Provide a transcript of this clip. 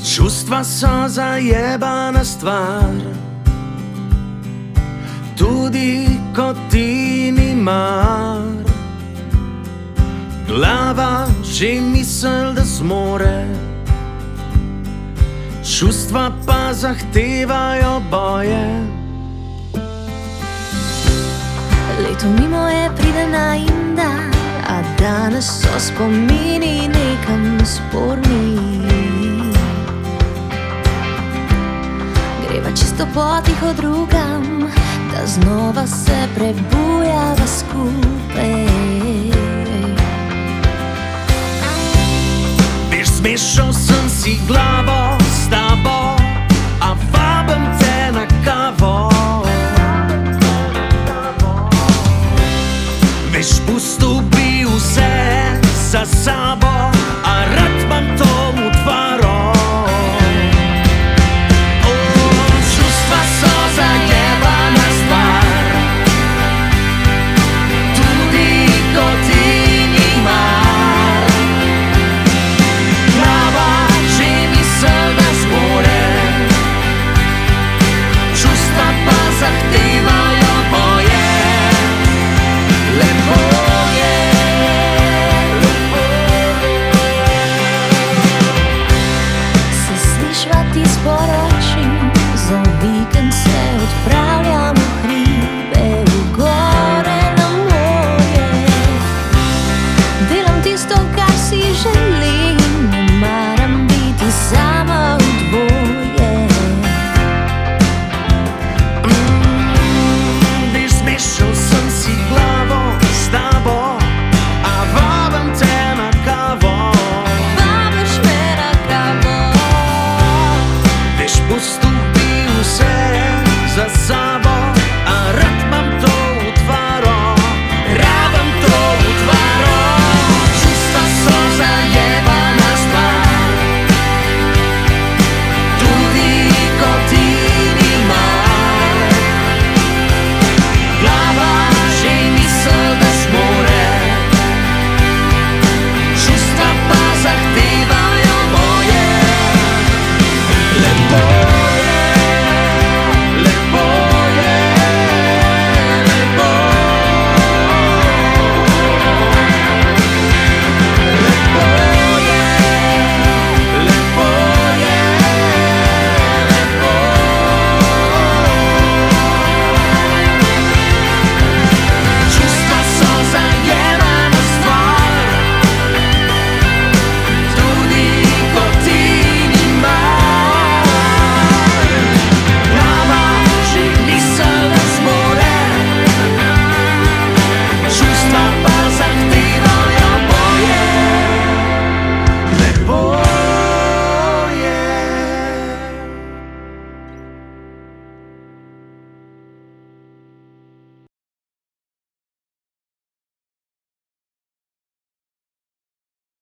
Čustva so zajebana stvar, tudi ko ti ni mar. Glava že misel, da zmore, čustva pa zahtevajo boje. Leto mimo je pride na inda, a danes so spomini nekam sporni. Greva čisto potiho drugam, da znova se prebujava skupaj. Veš, zmešal sem si glavo,